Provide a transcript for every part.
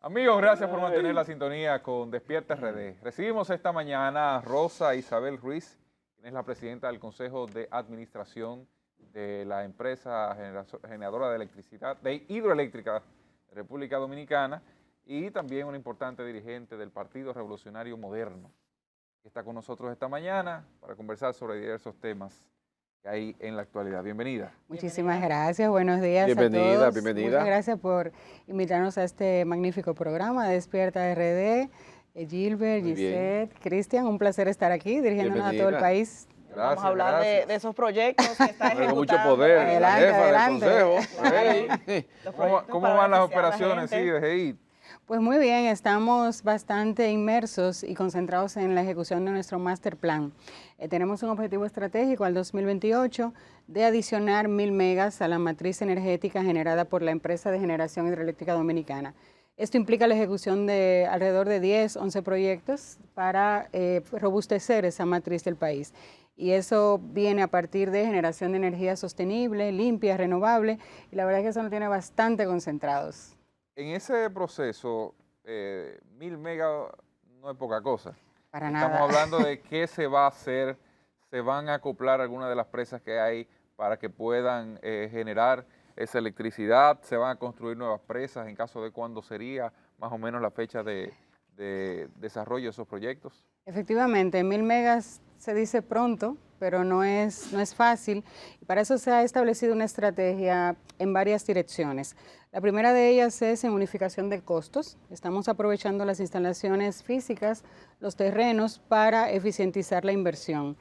Amigos, gracias por mantener la sintonía con Despierta RD. Recibimos esta mañana a Rosa Isabel Ruiz, quien es la presidenta del Consejo de Administración de la empresa generadora de electricidad, de hidroeléctrica de República Dominicana, y también una importante dirigente del Partido Revolucionario Moderno, que está con nosotros esta mañana para conversar sobre diversos temas que hay en la actualidad. Bienvenida. Muchísimas gracias, buenos días a todos. Muchas gracias por invitarnos a este magnífico programa Despierta RD. Gilbert, Gisette, Cristian, un placer estar aquí dirigiéndonos a todo el país. Gracias, vamos a hablar de esos proyectos que está ejecutando. Mucho poder, adelante, adelante. Del Consejo. ¿Cómo van las operaciones desde ahí? Pues muy bien, estamos bastante inmersos y concentrados en la ejecución de nuestro master plan. Tenemos un objetivo estratégico al 2028 de adicionar 1000 megas a la matriz energética generada por la empresa de generación hidroeléctrica dominicana. Esto implica la ejecución de alrededor de 10, 11 proyectos para robustecer esa matriz del país. Y eso viene a partir de generación de energía sostenible, limpia, renovable, y la verdad es que eso nos tiene bastante concentrados. En ese proceso, 1000 megas no es poca cosa. Para nada. Estamos hablando de qué se va a hacer, se van a acoplar algunas de las presas que hay para que puedan generar esa electricidad, se van a construir nuevas presas, en caso de cuándo sería más o menos la fecha de desarrollo de esos proyectos. Efectivamente, 1000 megas se dice pronto, pero no es fácil. Y para eso se ha establecido una estrategia en varias direcciones. La primera de ellas es en unificación de costos. Estamos aprovechando las instalaciones físicas, los terrenos, para eficientizar la inversión.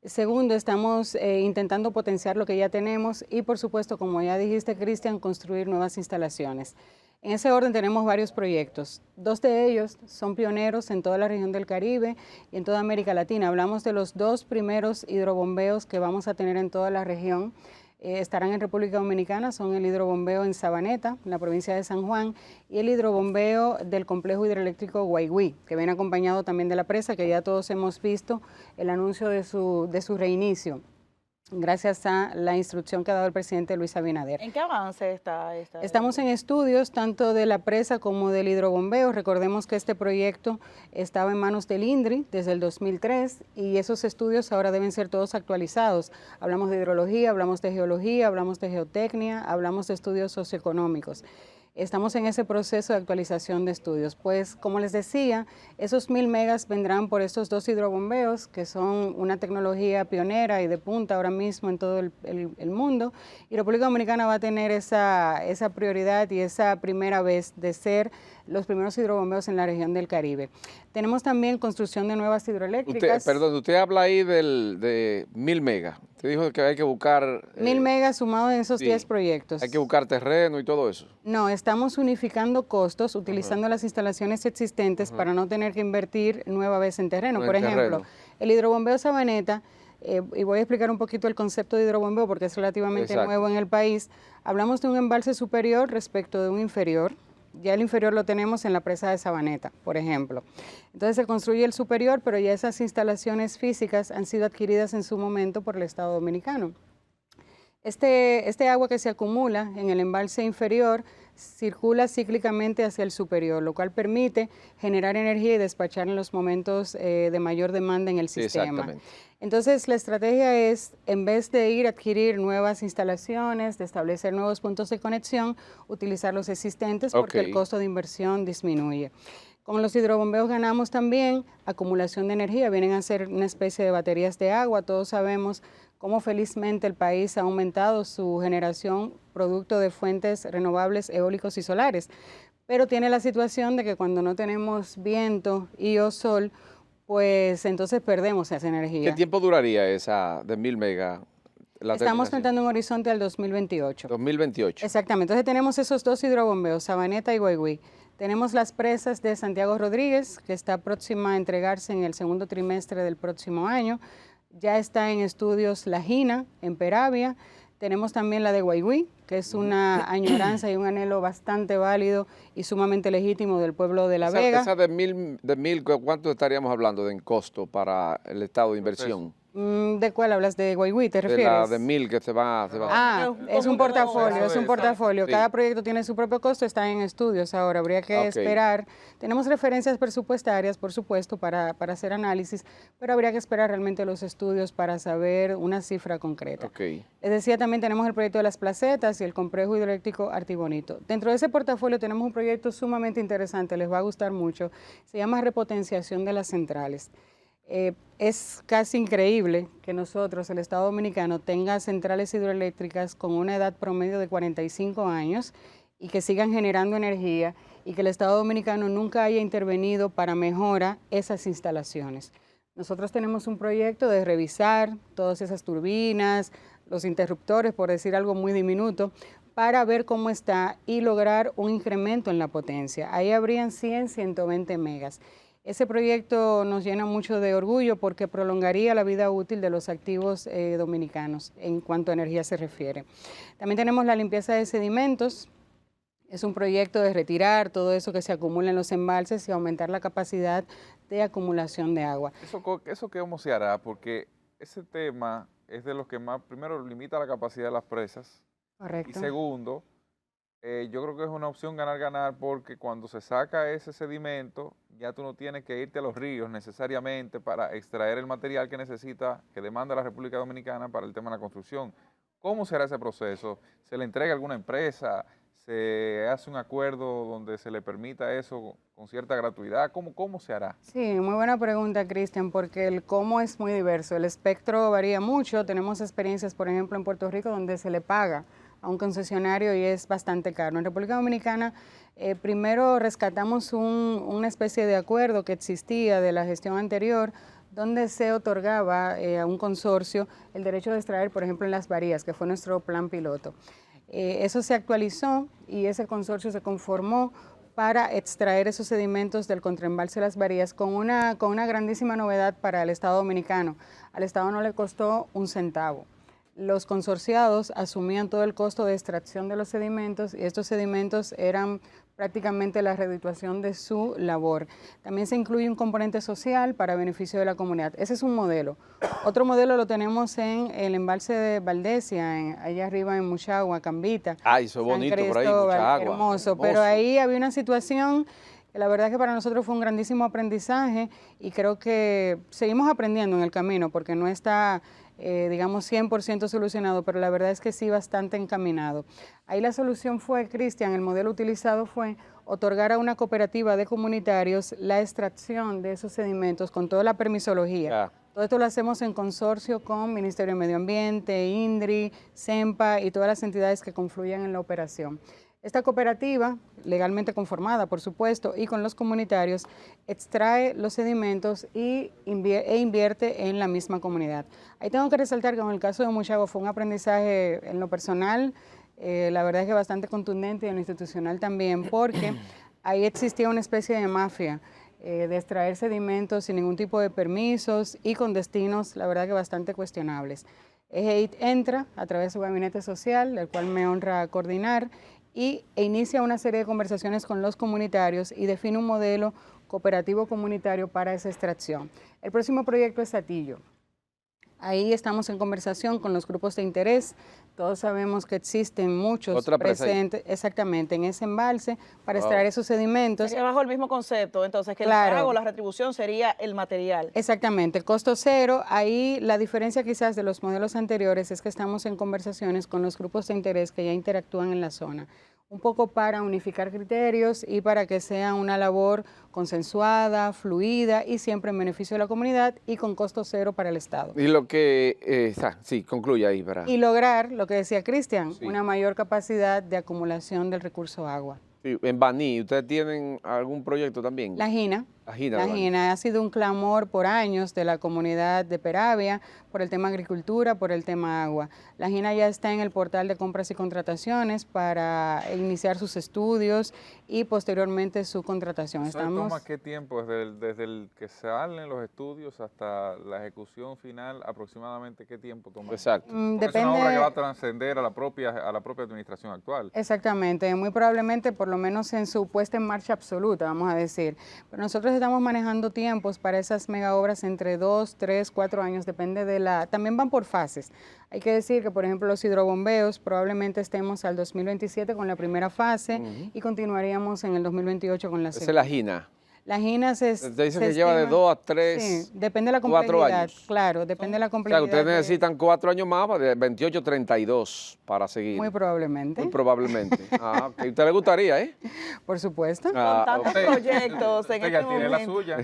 Segundo, estamos intentando potenciar lo que ya tenemos y, por supuesto, como ya dijiste, Cristian, construir nuevas instalaciones. En ese orden tenemos varios proyectos. 2 de ellos son pioneros en toda la región del Caribe y en toda América Latina. Hablamos de los 2 primeros hidrobombeos que vamos a tener en toda la región. Estarán en República Dominicana, son el hidrobombeo en Sabaneta, en la provincia de San Juan, y el hidrobombeo del complejo hidroeléctrico Guaigüí, que viene acompañado también de la presa, que ya todos hemos visto el anuncio de su reinicio, gracias a la instrucción que ha dado el presidente Luis Abinader. ¿En qué avance está? Estamos en estudios tanto de la presa como del hidrobombeo. Recordemos que este proyecto estaba en manos del INDRI desde el 2003 y esos estudios ahora deben ser todos actualizados. Hablamos de hidrología, hablamos de geología, hablamos de geotecnia, hablamos de estudios socioeconómicos. Estamos en ese proceso de actualización de estudios. Pues, como les decía, esos 1000 megas vendrán por estos 2 hidrobombeos, que son una tecnología pionera y de punta ahora mismo en todo el mundo. Y República Dominicana va a tener esa prioridad y esa primera vez de ser los primeros hidrobombeos en la región del Caribe. Tenemos también construcción de nuevas hidroeléctricas. Usted habla ahí de 1000 megas. Usted dijo que hay que buscar... 1000 megas sumados en esos 10 proyectos. Hay que buscar terreno y todo eso. No, estamos unificando costos utilizando las instalaciones existentes para no tener que invertir nueva vez en terreno. Por ejemplo, el hidrobombeo Sabaneta, y voy a explicar un poquito el concepto de hidrobombeo porque es relativamente nuevo en el país. Hablamos de un embalse superior respecto de un inferior. Ya el inferior lo tenemos en la presa de Sabaneta, por ejemplo. Entonces se construye el superior, pero ya esas instalaciones físicas han sido adquiridas en su momento por el Estado Dominicano. Este agua que se acumula en el embalse inferior circula cíclicamente hacia el superior, lo cual permite generar energía y despachar en los momentos de mayor demanda en el sistema. Exactamente. Entonces, la estrategia es, en vez de ir a adquirir nuevas instalaciones, de establecer nuevos puntos de conexión, utilizar los existentes porque el costo de inversión disminuye. Con los hidrobombeos ganamos también acumulación de energía, vienen a ser una especie de baterías de agua. Todos sabemos cómo felizmente el país ha aumentado su generación producto de fuentes renovables eólicos y solares, pero tiene la situación de que cuando no tenemos viento y o sol, pues entonces perdemos esa energía. ¿Qué tiempo duraría esa de 1000 megas? Estamos tentando un horizonte al 2028. 2028. Exactamente. Entonces tenemos esos 2 hidrobombeos, Sabaneta y Guaigüí. Tenemos las presas de Santiago Rodríguez, que está próxima a entregarse en el segundo trimestre del próximo año. Ya está en estudios La Gina, en Peravia. Tenemos también la de Guaigüí, que es una añoranza y un anhelo bastante válido y sumamente legítimo del pueblo de La Vega. Esa de 1000, ¿cuánto estaríamos hablando en costo para el estado de inversión? ¿De cuál hablas? ¿De Guayguí te refieres? De la de 1000 que se va. Es un portafolio, es un portafolio. Sí. Cada proyecto tiene su propio costo, está en estudios ahora, habría que esperar. Tenemos referencias presupuestarias, por supuesto, para hacer análisis, pero habría que esperar realmente los estudios para saber una cifra concreta. Les decía, también tenemos el proyecto de las placetas y el complejo hidroeléctrico Artibonito. Dentro de ese portafolio tenemos un proyecto sumamente interesante, les va a gustar mucho, se llama repotenciación de las centrales. Es casi increíble que nosotros, el Estado Dominicano, tenga centrales hidroeléctricas con una edad promedio de 45 años y que sigan generando energía y que el Estado Dominicano nunca haya intervenido para mejorar esas instalaciones. Nosotros tenemos un proyecto de revisar todas esas turbinas, los interruptores, por decir algo muy diminuto, para ver cómo está y lograr un incremento en la potencia. Ahí habrían 100, 120 megas. Ese proyecto nos llena mucho de orgullo porque prolongaría la vida útil de los activos dominicanos en cuanto a energía se refiere. También tenemos la limpieza de sedimentos. Es un proyecto de retirar todo eso que se acumula en los embalses y aumentar la capacidad de acumulación de agua. ¿Eso cómo se hará? Porque ese tema es de los que más, primero, limita la capacidad de las presas. Correcto. Y segundo, yo creo que es una opción ganar-ganar porque cuando se saca ese sedimento, ya tú no tienes que irte a los ríos necesariamente para extraer el material que demanda la República Dominicana para el tema de la construcción. ¿Cómo será ese proceso? ¿Se le entrega a alguna empresa? ¿Se hace un acuerdo donde se le permita eso con cierta gratuidad? ¿Cómo se hará? Sí, muy buena pregunta, Cristian, porque el cómo es muy diverso. El espectro varía mucho. Tenemos experiencias, por ejemplo, en Puerto Rico, donde se le paga a un concesionario y es bastante caro. En República Dominicana, primero rescatamos una especie de acuerdo que existía de la gestión anterior, donde se otorgaba a un consorcio el derecho de extraer, por ejemplo, en Las Barías, que fue nuestro plan piloto. Eso se actualizó y ese consorcio se conformó para extraer esos sedimentos del contraembalse de Las Barías con una grandísima novedad para el Estado Dominicano. Al Estado no le costó un centavo. Los consorciados asumían todo el costo de extracción de los sedimentos y estos sedimentos eran prácticamente la redituación de su labor. También se incluye un componente social para beneficio de la comunidad. Ese es un modelo. Otro modelo lo tenemos en el embalse de Valdesia, allá arriba en Muchagua, Cambita. Ay, eso es bonito por ahí, mucha agua. Hermoso, pero ahí había una situación que la verdad es que para nosotros fue un grandísimo aprendizaje y creo que seguimos aprendiendo en el camino porque no está digamos 100% solucionado, pero la verdad es que sí bastante encaminado. Ahí la solución fue, Cristian, el modelo utilizado fue otorgar a una cooperativa de comunitarios la extracción de esos sedimentos con toda la permisología. Todo esto lo hacemos en consorcio con Ministerio de Medio Ambiente, INDRI, CEMPA y todas las entidades que confluyen en la operación. Esta cooperativa, legalmente conformada, por supuesto, y con los comunitarios, extrae los sedimentos e invierte en la misma comunidad. Ahí tengo que resaltar que en el caso de Muchagua fue un aprendizaje en lo personal, la verdad es que bastante contundente y en lo institucional también, porque ahí existía una especie de mafia de extraer sedimentos sin ningún tipo de permisos y con destinos, la verdad que bastante cuestionables. EGEIT entra a través de su gabinete social, el cual me honra coordinar, e inicia una serie de conversaciones con los comunitarios y define un modelo cooperativo comunitario para esa extracción. El próximo proyecto es Satillo. Ahí estamos en conversación con los grupos de interés. Todos sabemos que existen muchos presentes exactamente en ese embalse para extraer esos sedimentos. Sería bajo el mismo concepto, entonces, que el pago, la retribución sería el material. Exactamente, costo cero. Ahí la diferencia quizás de los modelos anteriores es que estamos en conversaciones con los grupos de interés que ya interactúan en la zona, un poco para unificar criterios y para que sea una labor consensuada, fluida y siempre en beneficio de la comunidad y con costo cero para el Estado. Y lo que, sí, concluye ahí. Y lograr, lo que decía Cristian, una mayor capacidad de acumulación del recurso agua. Sí, en Baní, ¿ustedes tienen algún proyecto también? La GINA. La GINA ha sido un clamor por años de la comunidad de Peravia por el tema agricultura, por el tema agua. La GINA ya está en el portal de compras y contrataciones para iniciar sus estudios y posteriormente su contratación. ¿Toma qué tiempo desde el que salen los estudios hasta la ejecución final? ¿Aproximadamente qué tiempo toma? Exacto. Depende. Es una obra que va a trascender a la propia administración actual. Exactamente, muy probablemente por lo menos en su puesta en marcha absoluta, vamos a decir. Pero nosotros estamos manejando tiempos para esas mega obras entre 2, 3, 4 años, depende de también van por fases. Hay que decir que, por ejemplo, los hidrobombeos probablemente estemos al 2027 con la primera fase y continuaríamos en el 2028 con la segunda. Esa es la GINA. Las GINAs te dicen que lleva de 2 a 3, sí, depende de la complejidad. años. Claro, depende de la complejidad. O sea, ustedes necesitan 4 años más, de 28 a 32 para seguir. Muy probablemente. Muy probablemente. Ah, okay. ¿A usted le gustaría, Por supuesto. Con tantos proyectos en este tiene la momento. suya.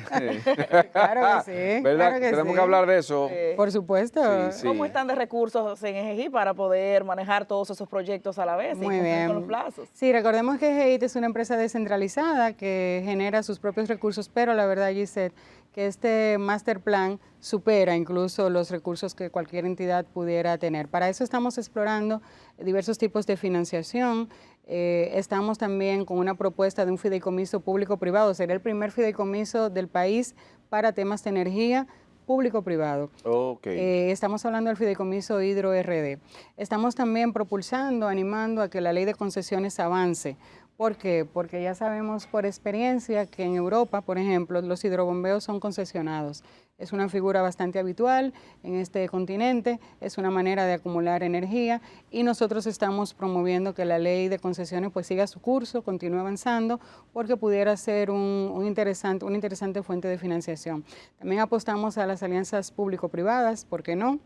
Claro que sí. ¿Verdad? Claro que Tenemos sí. que hablar de eso. Por supuesto. Sí, sí. ¿Cómo están de recursos en EGI para poder manejar todos esos proyectos a la vez y Muy cumplir bien. con los plazos? Sí, recordemos que EGIT es una empresa descentralizada que genera sus propios recursos, pero la verdad, Gisette, que este master plan supera incluso los recursos que cualquier entidad pudiera tener. Para eso estamos explorando diversos tipos de financiación. Estamos también con una propuesta de un fideicomiso público-privado. Sería el primer fideicomiso del país para temas de energía público-privado. Okay. Estamos hablando del fideicomiso Hidro RD. Estamos también propulsando, animando a que la ley de concesiones avance. ¿Por qué? Porque ya sabemos por experiencia que en Europa, por ejemplo, los hidrobombeos son concesionados. Es una figura bastante habitual en este continente, es una manera de acumular energía y nosotros estamos promoviendo que la ley de concesiones pues siga su curso, continúe avanzando, porque pudiera ser una interesante fuente de financiación. También apostamos a las alianzas público-privadas, ¿por qué no?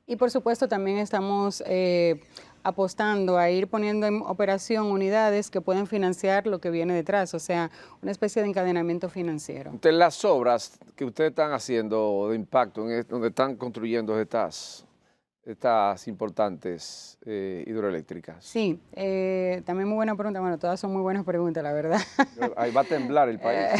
Y por supuesto también estamos apostando a ir poniendo en operación unidades que pueden financiar lo que viene detrás, o sea, una especie de encadenamiento financiero. Entonces, las obras que ustedes están haciendo de impacto, donde están construyendo estas importantes hidroeléctricas. Sí, también muy buena pregunta. Bueno, todas son muy buenas preguntas, la verdad. Ahí va a temblar el país.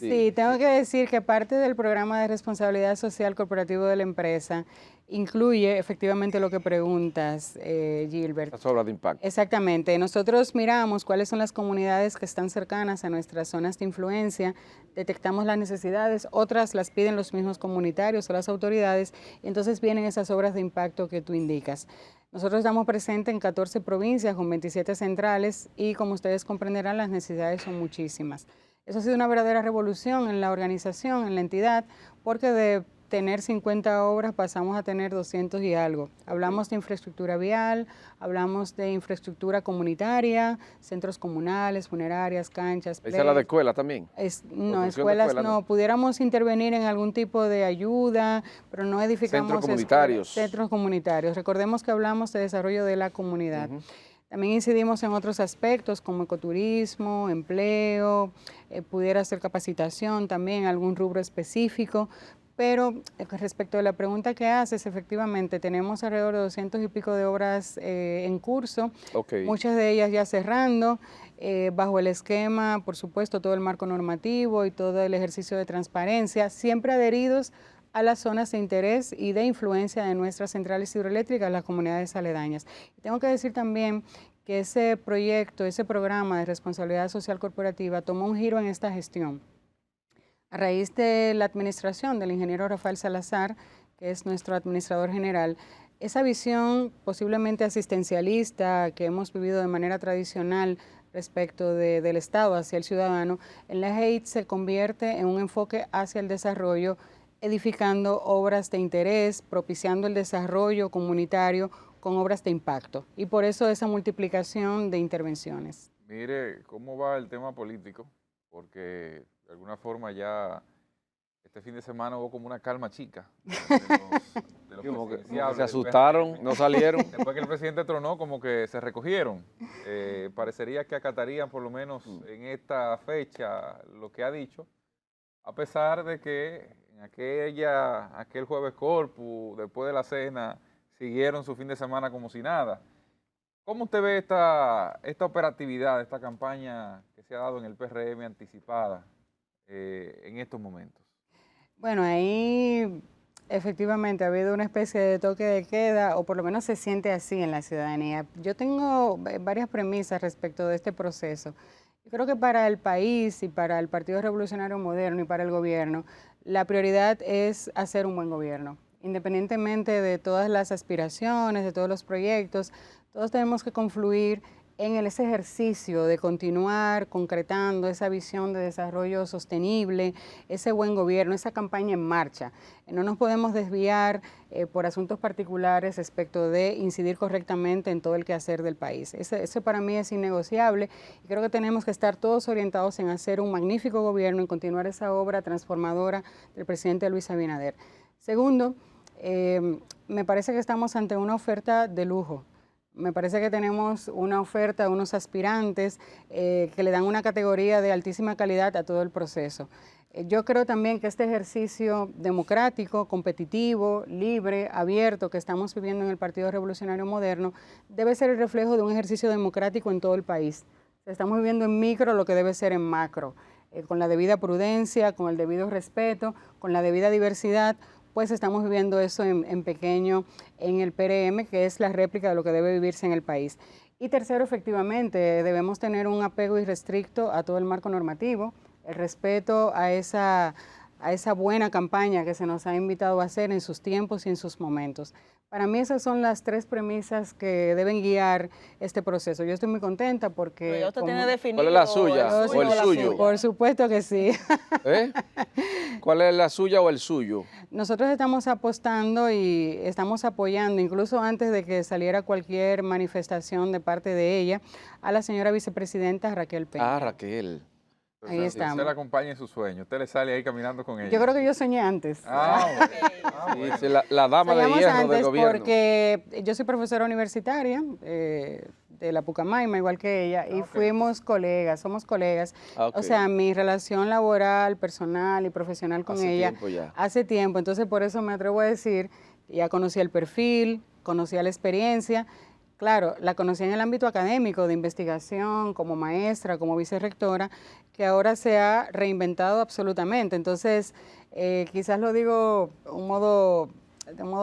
Sí, tengo que decir que parte del programa de responsabilidad social corporativo de la empresa incluye efectivamente lo que preguntas, Gilbert. Las obras de impacto. Exactamente. Nosotros miramos cuáles son las comunidades que están cercanas a nuestras zonas de influencia, detectamos las necesidades, otras las piden los mismos comunitarios o las autoridades, y entonces vienen esas obras de impacto que tú indicas. Nosotros estamos presentes en 14 provincias con 27 centrales y como ustedes comprenderán, las necesidades son muchísimas. Eso ha sido una verdadera revolución en la organización, en la entidad, porque de tener 50 obras pasamos a tener 200 y algo. Hablamos de infraestructura vial, hablamos de infraestructura comunitaria, centros comunales, funerarias, canchas. ¿Esa es la de escuela también? No, escuelas no. Pudiéramos intervenir en algún tipo de ayuda, pero no edificamos centros comunitarios. Centros comunitarios. Recordemos que hablamos de desarrollo de la comunidad. También incidimos en otros aspectos como ecoturismo, empleo, pudiera ser capacitación también, algún rubro específico. Pero respecto a la pregunta que haces, efectivamente tenemos alrededor de 200 y pico de obras en curso, muchas de ellas ya cerrando, bajo el esquema, por supuesto, todo el marco normativo y todo el ejercicio de transparencia, siempre adheridos a las zonas de interés y de influencia de nuestras centrales hidroeléctricas, las comunidades aledañas. Y tengo que decir también que ese proyecto, ese programa de responsabilidad social corporativa tomó un giro en esta gestión. A raíz de la administración del ingeniero Rafael Salazar, que es nuestro administrador general, esa visión posiblemente asistencialista que hemos vivido de manera tradicional respecto del Estado hacia el ciudadano, en la EGIT se convierte en un enfoque hacia el desarrollo, edificando obras de interés, propiciando el desarrollo comunitario con obras de impacto. Y por eso esa multiplicación de intervenciones. Mire, ¿cómo va el tema político? Porque de alguna forma ya este fin de semana hubo como una calma chica de los como que presidenciables. se asustaron, no salieron. Después que el presidente tronó, como que se recogieron. Parecería que acatarían por lo menos en esta fecha lo que ha dicho, a pesar de que en aquel jueves Corpus, después de la cena, siguieron su fin de semana como si nada. ¿Cómo usted ve esta operatividad, esta campaña que se ha dado en el PRM anticipada en estos momentos? Bueno, ahí efectivamente ha habido una especie de toque de queda, o por lo menos se siente así en la ciudadanía. Yo tengo varias premisas respecto de este proceso. Yo creo que para el país y para el Partido Revolucionario Moderno y para el gobierno, la prioridad es hacer un buen gobierno. Independientemente de todas las aspiraciones, de todos los proyectos, todos tenemos que confluir en ese ejercicio de continuar concretando esa visión de desarrollo sostenible, ese buen gobierno, esa campaña en marcha. No nos podemos desviar por asuntos particulares respecto de incidir correctamente en todo el quehacer del país. Ese para mí es innegociable y creo que tenemos que estar todos orientados en hacer un magnífico gobierno, en continuar esa obra transformadora del presidente Luis Abinader. Segundo, me parece que estamos ante una oferta de lujo. Me parece que tenemos una oferta, unos aspirantes que le dan una categoría de altísima calidad a todo el proceso. Yo creo también que este ejercicio democrático, competitivo, libre, abierto que estamos viviendo en el Partido Revolucionario Moderno debe ser el reflejo de un ejercicio democrático en todo el país. Estamos viviendo en micro lo que debe ser en macro, con la debida prudencia, con el debido respeto, con la debida diversidad. Pues estamos viviendo eso en pequeño en el PRM, que es la réplica de lo que debe vivirse en el país. Y tercero, efectivamente, debemos tener un apego irrestricto a todo el marco normativo, el respeto a esa buena campaña que se nos ha invitado a hacer en sus tiempos y en sus momentos. Para mí esas son las tres premisas que deben guiar este proceso. Yo estoy muy contenta porque... Pero ya usted tiene definido... ¿Cuál es la suya o el suyo? Por supuesto que sí. ¿Eh? ¿Cuál es la suya o el suyo? Nosotros estamos apostando y estamos apoyando, incluso antes de que saliera cualquier manifestación de parte de ella, a la señora vicepresidenta Raquel Peña. Ah, Raquel. Ahí estamos. Usted la acompaña en su sueño. Usted le sale ahí caminando con ella. Yo creo que yo soñé antes. Bueno. Sí, la dama de Soñamos hierro del antes gobierno. porque yo soy profesora universitaria de la Pucamaima, igual que ella, y fuimos colegas, somos colegas. O sea, mi relación laboral, personal y profesional con ella hace tiempo. Entonces, por eso me atrevo a decir, ya conocí el perfil, conocía la experiencia. Claro, la conocí en el ámbito académico, de investigación, como maestra, como vicerrectora, que ahora se ha reinventado absolutamente. Entonces, quizás lo digo de un modo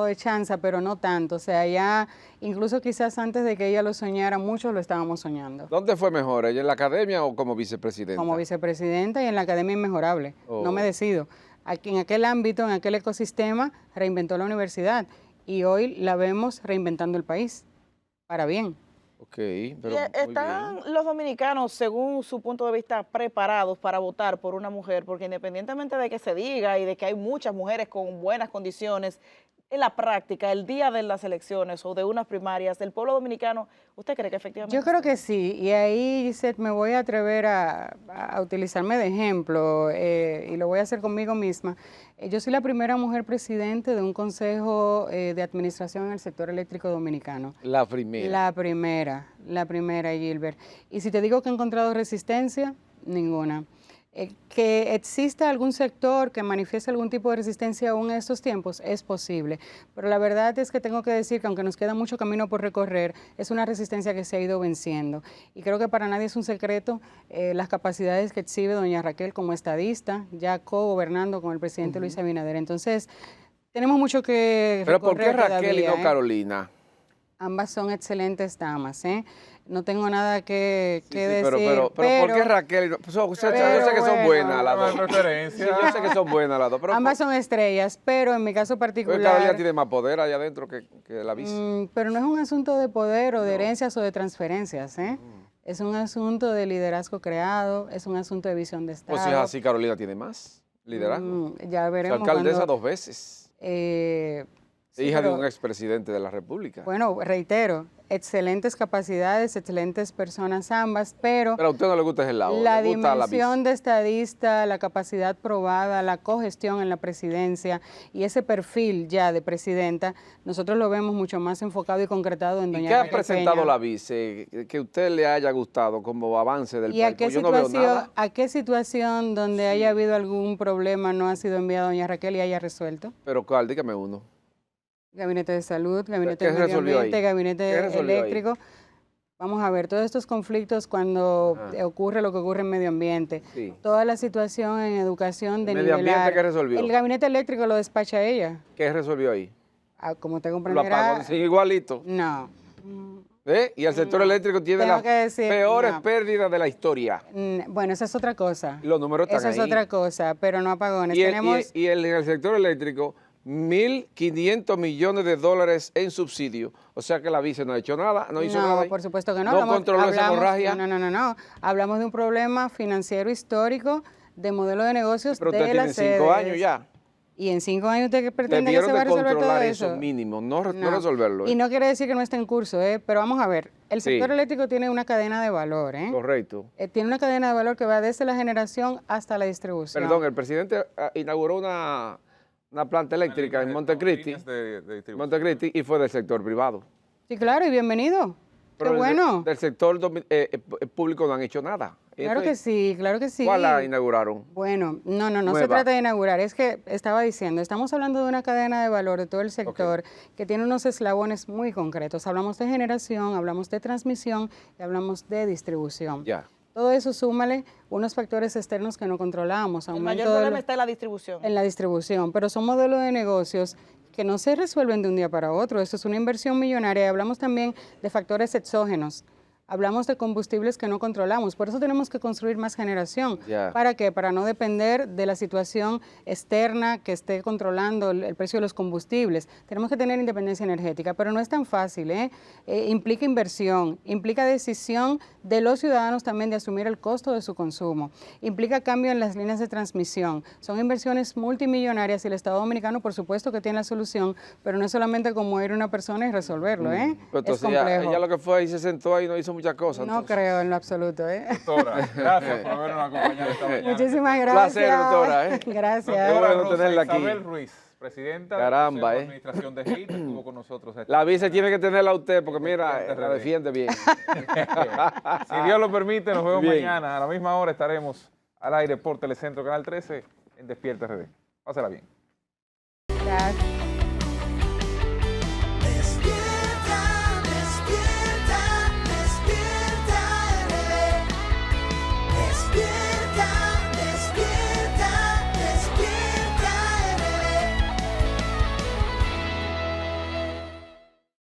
de chanza, pero no tanto. O sea, ya incluso quizás antes de que ella lo soñara, muchos lo estábamos soñando. ¿Dónde fue mejor, ella en la academia o como vicepresidenta? Como vicepresidenta y en la academia inmejorable. No me decido. Aquí, en aquel ámbito, en aquel ecosistema, reinventó la universidad y hoy la vemos reinventando el país. Para bien. Ok, pero ¿Están los dominicanos, según su punto de vista, preparados para votar por una mujer? Porque independientemente de que se diga y de que hay muchas mujeres con buenas condiciones, en la práctica, el día de las elecciones o de unas primarias, el pueblo dominicano, ¿usted cree que efectivamente? Yo creo que sí, y ahí, Gisette, me voy a atrever a utilizarme de ejemplo, y lo voy a hacer conmigo misma. Yo soy la primera mujer presidente de un consejo de administración en el sector eléctrico dominicano. La primera. La primera, Gilbert. Y si te digo que he encontrado resistencia, ninguna. Que exista algún sector que manifieste algún tipo de resistencia aún en estos tiempos, es posible. Pero la verdad es que tengo que decir que aunque nos queda mucho camino por recorrer, es una resistencia que se ha ido venciendo. Y creo que para nadie es un secreto las capacidades que exhibe doña Raquel como estadista, ya co-gobernando con el presidente Luis Abinader. Entonces, tenemos mucho que recorrer. ¿Pero por qué Raquel todavía, y no Carolina? Ambas son excelentes damas, No tengo nada que decir. Pero ¿por qué Raquel? Yo sé que son buenas las dos. Preferencia. Sí, yo sé que son buenas las dos. Pero ambas son estrellas, pero en mi caso particular... Carolina tiene más poder allá adentro que la vice. Pero no es un asunto de poder o de herencias o de transferencias, Es un asunto de liderazgo creado, es un asunto de visión de Estado. Pues si es así, Carolina tiene más liderazgo. Ya veremos. Alcaldesa 2 veces. Sí, hija de un expresidente de la República. Bueno, reitero, excelentes capacidades, excelentes personas ambas, pero a usted no le gusta el lado. La dimensión de estadista, la capacidad probada, la cogestión en la presidencia y ese perfil ya de presidenta, nosotros lo vemos mucho más enfocado y concretado en doña ¿Qué ha Raquel presentado Peña. la vice que a usted le haya gustado como avance del ¿Y país? a Yo no veo nada. a qué situación donde haya habido algún problema no ha sido enviada doña Raquel y haya resuelto? Pero ¿cuál? Dígame uno. Gabinete de salud, gabinete ¿Qué de medio resolvió ambiente, ahí? gabinete eléctrico. Vamos a ver, todos estos conflictos cuando ocurre lo que ocurre en medio ambiente, toda la situación en educación de ¿Medio ambiente qué resolvió? El gabinete eléctrico lo despacha ella. ¿Qué resolvió ahí? Como te Lo comprenderá. apagó, sí, igualito. No. Y el sector eléctrico tiene las peores pérdidas de la historia. Bueno, esa es otra cosa. Los números están ahí. Esa es otra cosa, pero no apagones. Y el sector eléctrico 1.500 millones de dólares en subsidio. O sea que la vice no ha hecho nada, no hizo nada. No, por supuesto que no. No controló esa hemorragia. No. Hablamos de un problema financiero histórico de modelo de negocios Pero de usted las tiene 5 años sedes. ya. Y en 5 años usted pretende que Debieron se va a de resolver todo controlar eso. eso mínimo, no resolverlo. Y no quiere decir que no esté en curso, pero vamos a ver, el Sí. sector eléctrico tiene una cadena de valor, Correcto. tiene una cadena de valor que va desde la generación hasta la distribución. Perdón, el presidente inauguró una planta eléctrica en Montecristi, Líneas de distribución. Montecristi, y fue del sector privado. Sí, claro, y bienvenido. Pero Qué bueno. del sector público no han hecho nada. Claro que sí, claro que sí. ¿Cuál la inauguraron? Bueno, no se Nueva. trata de inaugurar, es que estaba diciendo, estamos hablando de una cadena de valor de todo el sector que tiene unos eslabones muy concretos. Hablamos de generación, hablamos de transmisión y hablamos de distribución. Ya. Todo eso súmale unos factores externos que no controlamos. El aumento mayor de problema lo- está en la distribución. en la distribución, pero son modelos de negocios que no se resuelven de un día para otro. Esto es una inversión millonaria. Y hablamos también de factores exógenos. Hablamos de combustibles que no controlamos. Por eso tenemos que construir más generación. Ya. ¿Para qué? Para no depender de la situación externa que esté controlando el precio de los combustibles. Tenemos que tener independencia energética, pero no es tan fácil. Implica inversión, implica decisión de los ciudadanos también de asumir el costo de su consumo. Implica cambio en las líneas de transmisión. Son inversiones multimillonarias y el Estado Dominicano, por supuesto, que tiene la solución, pero no es solamente como ir a una persona y resolverlo. Pero Es entonces complejo. ella lo que fue ahí se sentó ahí y no hizo muchas cosas. No entonces. creo en lo absoluto. Doctora, gracias por habernos acompañado esta mañana. Muchísimas gracias. Placer, doctora, Gracias. Qué bueno Rosa tenerla aquí. Isabel Ruiz, presidenta Caramba, de la Administración de GIT, estuvo con nosotros. La vice tiene que tenerla a usted porque mira, Presidente la RD. defiende bien. Si Dios lo permite, nos vemos Bien. mañana. A la misma hora estaremos al aire por Telecentro Canal 13 en Despierta RD. Pásala bien. Gracias.